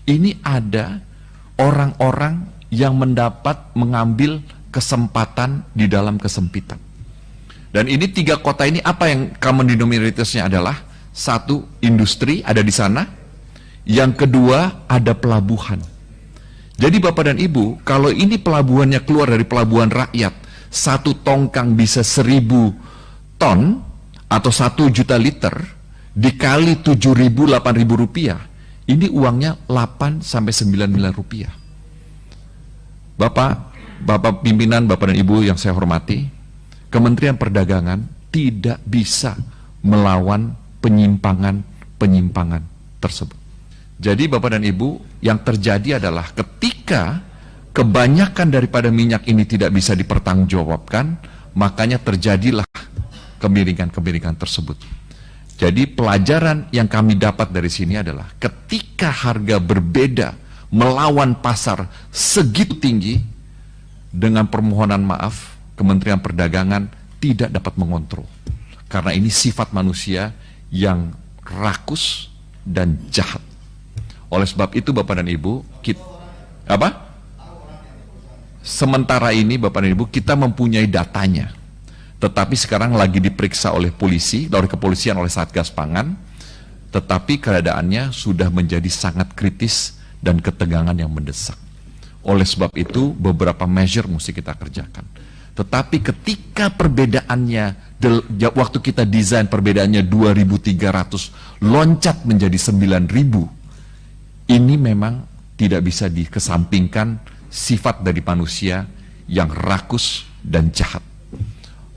Ini ada orang-orang yang mengambil kesempatan di dalam kesempitan. Dan ini 3 kota ini apa yang common denominator-nya adalah, 1, industri ada di sana, yang kedua ada pelabuhan. Jadi Bapak dan Ibu, kalau ini pelabuhannya keluar dari pelabuhan rakyat, 1 tongkang bisa 1000 ton atau 1 juta liter, dikali 7.000, 8.000 rupiah, ini uangnya 8 sampai 9 miliar rupiah. Bapak pimpinan, Bapak dan Ibu yang saya hormati, Kementerian Perdagangan tidak bisa melawan penyimpangan tersebut. Jadi Bapak dan Ibu, yang terjadi adalah ketika kebanyakan daripada minyak ini tidak bisa dipertanggungjawabkan, makanya terjadilah kemiringan-kemiringan tersebut. Jadi pelajaran yang kami dapat dari sini adalah ketika harga berbeda melawan pasar segitu tinggi, dengan permohonan maaf, Kementerian Perdagangan tidak dapat mengontrol. Karena ini sifat manusia yang rakus dan jahat. Oleh sebab itu Bapak dan Ibu, sementara ini Bapak dan Ibu, kita mempunyai datanya. Tetapi sekarang lagi diperiksa oleh polisi, oleh kepolisian, oleh Satgas Pangan. Tetapi keadaannya sudah menjadi sangat kritis dan ketegangan yang mendesak. Oleh sebab itu beberapa measure mesti kita kerjakan. Tetapi ketika perbedaannya, waktu kita desain perbedaannya 2.300 loncat menjadi 9.000, ini memang tidak bisa dikesampingkan sifat dari manusia yang rakus dan jahat.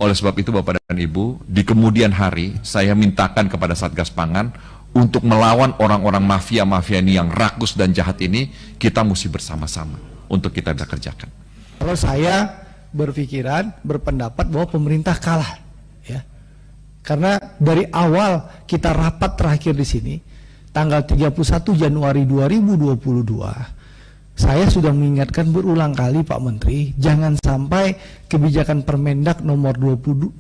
Oleh sebab itu Bapak dan Ibu, di kemudian hari saya mintakan kepada Satgas Pangan untuk melawan orang-orang mafia-mafia ini yang rakus dan jahat ini, kita mesti bersama-sama untuk kita bisa kerjakan. Kalau saya berpendapat bahwa pemerintah kalah, ya. Karena dari awal kita rapat terakhir di sini, tanggal 31 Januari 2022, saya sudah mengingatkan berulang kali Pak Menteri, jangan sampai kebijakan Permendak nomor 6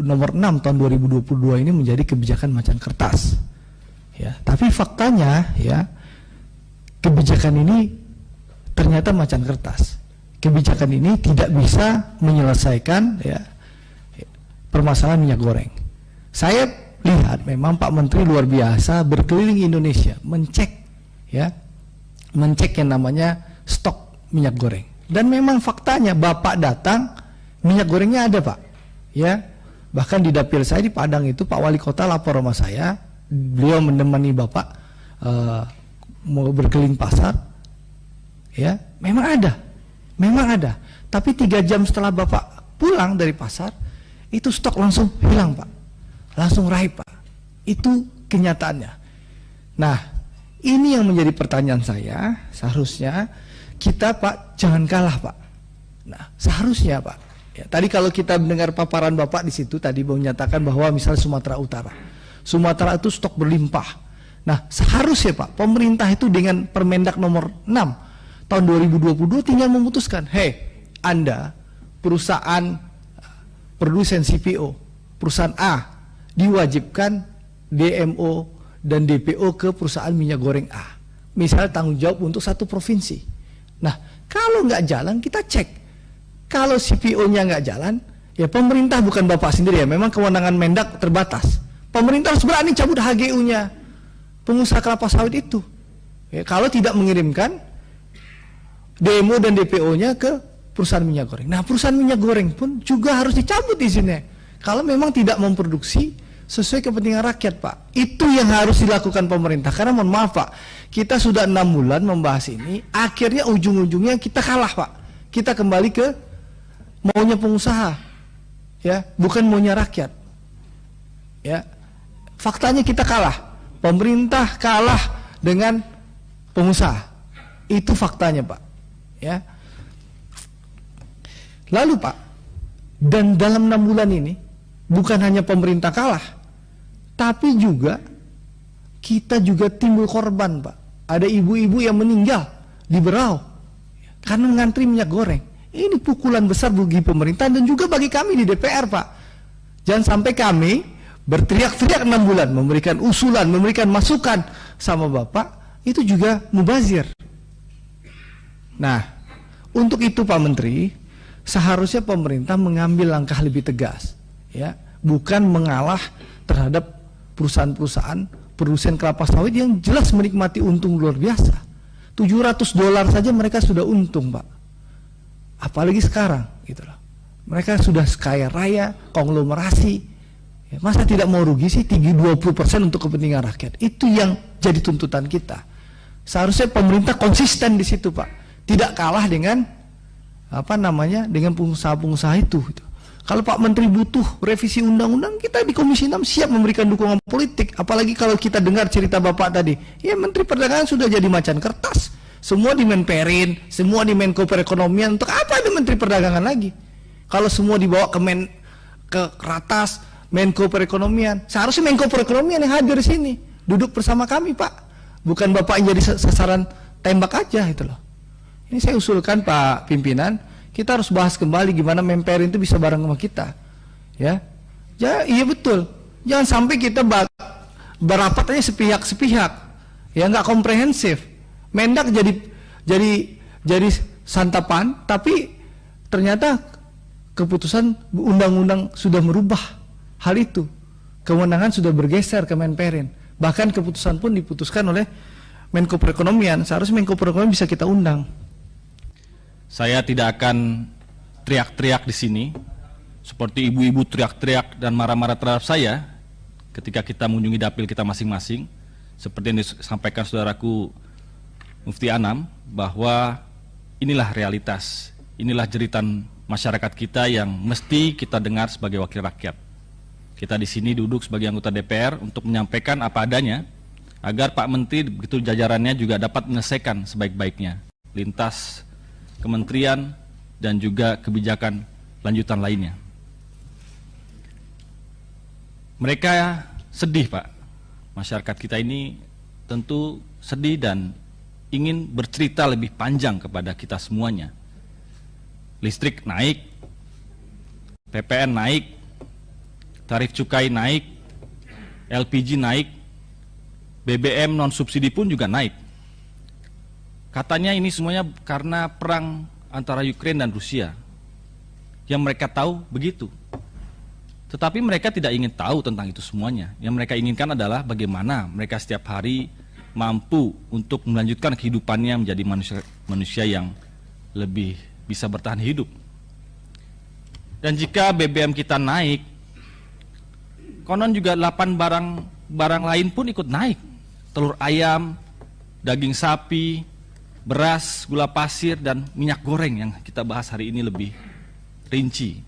tahun 2022 ini menjadi kebijakan macan kertas. Ya, tapi faktanya, ya, kebijakan ini ternyata macan kertas. Kebijakan ini tidak bisa menyelesaikan, ya, permasalahan minyak goreng. Saya lihat memang Pak Menteri luar biasa berkeliling Indonesia mencek yang namanya stok minyak goreng. Dan memang faktanya Bapak datang, minyak gorengnya ada Pak. Ya, bahkan di dapil saya di Padang itu Pak Wali Kota lapor sama saya, beliau menemani Bapak mau berkeliling pasar. Ya, memang ada. Tapi 3 jam setelah Bapak pulang dari pasar, itu stok langsung hilang Pak, langsung raib Pak. Itu kenyataannya. Nah, ini yang menjadi pertanyaan saya. Seharusnya kita Pak jangan kalah Pak. Nah, seharusnya Pak. Ya, tadi kalau kita mendengar paparan Bapak di situ tadi menyatakan bahwa misalnya Sumatera itu stok berlimpah. Nah, seharusnya Pak pemerintah itu dengan Permendak nomor 6 tahun 2022 tinggal memutuskan, Anda perusahaan produsen CPO, perusahaan A diwajibkan DMO dan DPO ke perusahaan minyak goreng A. Misalnya tanggung jawab untuk 1 provinsi. Nah, kalau nggak jalan kita cek. Kalau CPO-nya nggak jalan, ya pemerintah, bukan Bapak sendiri ya, memang kewenangan Mendak terbatas. Pemerintah harus berani cabut HGU-nya pengusaha kelapa sawit itu. Ya, kalau tidak mengirimkan DMO dan DPO-nya ke perusahaan minyak goreng. Nah, perusahaan minyak goreng pun juga harus dicabut izinnya. Kalau memang tidak memproduksi sesuai kepentingan rakyat, Pak. Itu yang harus dilakukan pemerintah. Karena mohon maaf, Pak, kita sudah 6 bulan membahas ini, akhirnya ujung-ujungnya kita kalah, Pak. Kita kembali ke maunya pengusaha, ya, bukan maunya rakyat. Ya, faktanya kita kalah. Pemerintah kalah dengan pengusaha. Itu faktanya, Pak. Ya. Lalu Pak, dan dalam 6 bulan ini bukan hanya pemerintah kalah, tapi juga kita juga timbul korban, Pak. Ada ibu-ibu yang meninggal di Berau karena ngantri minyak goreng. Ini pukulan besar bagi pemerintah dan juga bagi kami di DPR, Pak. Jangan sampai kami berteriak-teriak 6 bulan, memberikan usulan, memberikan masukan sama Bapak, itu juga mubazir. Nah, untuk itu Pak Menteri, seharusnya pemerintah mengambil langkah lebih tegas, ya, bukan mengalah terhadap perusahaan-perusahaan produsen kelapa sawit yang jelas menikmati untung luar biasa. $700 saja mereka sudah untung, Pak. Apalagi sekarang, gitu loh. Mereka sudah kaya raya, konglomerasi. Ya, masa tidak mau rugi sih 20% untuk kepentingan rakyat? Itu yang jadi tuntutan kita. Seharusnya pemerintah konsisten di situ, Pak. Tidak kalah dengan dengan pengusaha-pengusaha itu. Gitu. Kalau Pak Menteri butuh revisi undang-undang, kita di Komisi 6 siap memberikan dukungan politik. Apalagi kalau kita dengar cerita Bapak tadi, ya Menteri Perdagangan sudah jadi macan kertas. Semua di Menperin, semua di Menko Perekonomian. Untuk apa ada Menteri Perdagangan lagi? Kalau semua dibawa ke ratas Menko Perekonomian, seharusnya Menko Perekonomian yang hadir di sini, duduk bersama kami, Pak. Bukan Bapak yang jadi sasaran tembak aja, itu loh. Ini saya usulkan Pak Pimpinan, kita harus bahas kembali gimana Menperin itu bisa bareng sama kita, ya. Iya betul. Jangan sampai kita berapat aja sepihak, ya nggak komprehensif. Mendak jadi santapan, tapi ternyata keputusan undang-undang sudah merubah hal itu. Kewenangan sudah bergeser ke Menperin. Bahkan keputusan pun diputuskan oleh Menko Perekonomian. Seharusnya Menko Perekonomian bisa kita undang. Saya tidak akan teriak-teriak di sini seperti ibu-ibu teriak-teriak dan marah-marah terhadap saya ketika kita mengunjungi dapil kita masing-masing, seperti yang disampaikan saudaraku Mufti Anam, bahwa inilah realitas, inilah jeritan masyarakat kita yang mesti kita dengar sebagai wakil rakyat. Kita di sini duduk sebagai anggota DPR untuk menyampaikan apa adanya agar Pak Menteri begitu jajarannya juga dapat menyelesaikan sebaik-baiknya lintas kementerian dan juga kebijakan lanjutan lainnya. Mereka sedih, Pak. Masyarakat kita ini tentu sedih dan ingin bercerita lebih panjang kepada kita semuanya. Listrik naik, PPN naik, tarif cukai naik, LPG naik, BBM non subsidi pun juga naik. Katanya ini semuanya karena perang antara Ukraina dan Rusia. Yang mereka tahu begitu. Tetapi mereka tidak ingin tahu tentang itu semuanya. Yang mereka inginkan adalah bagaimana mereka setiap hari mampu untuk melanjutkan kehidupannya menjadi manusia yang lebih bisa bertahan hidup. Dan jika BBM kita naik, konon juga 8 barang lain pun ikut naik. Telur ayam, daging sapi, beras, gula pasir, dan minyak goreng yang kita bahas hari ini lebih rinci.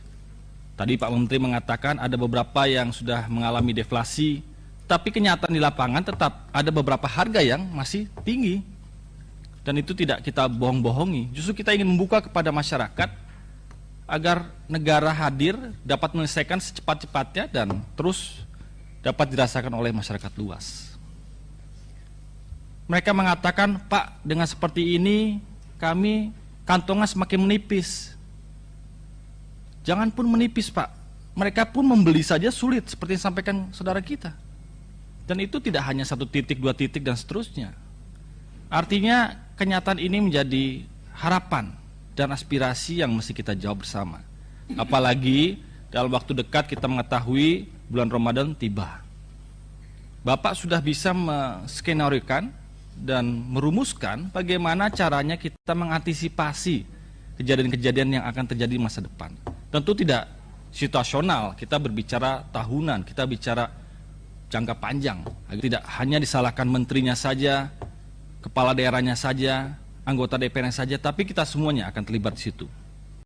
Tadi Pak Menteri mengatakan ada beberapa yang sudah mengalami deflasi, tapi kenyataan di lapangan tetap ada beberapa harga yang masih tinggi. Dan itu tidak kita bohong-bohongi. Justru kita ingin membuka kepada masyarakat agar negara hadir dapat menyelesaikan secepat-cepatnya dan terus dapat dirasakan oleh masyarakat luas. Mereka mengatakan, Pak, dengan seperti ini kami kantongnya semakin menipis. Jangan pun menipis, Pak. Mereka pun membeli saja sulit, seperti yang disampaikan saudara kita. Dan itu tidak hanya 1 titik, 2 titik, dan seterusnya. Artinya kenyataan ini menjadi harapan dan aspirasi yang mesti kita jawab bersama. Apalagi dalam waktu dekat kita mengetahui bulan Ramadan tiba. Bapak sudah bisa menskenariokan dan merumuskan bagaimana caranya kita mengantisipasi kejadian-kejadian yang akan terjadi di masa depan. Tentu tidak situasional, kita berbicara tahunan, kita bicara jangka panjang. Tidak hanya disalahkan menterinya saja, kepala daerahnya saja, anggota DPR-nya saja, tapi kita semuanya akan terlibat di situ.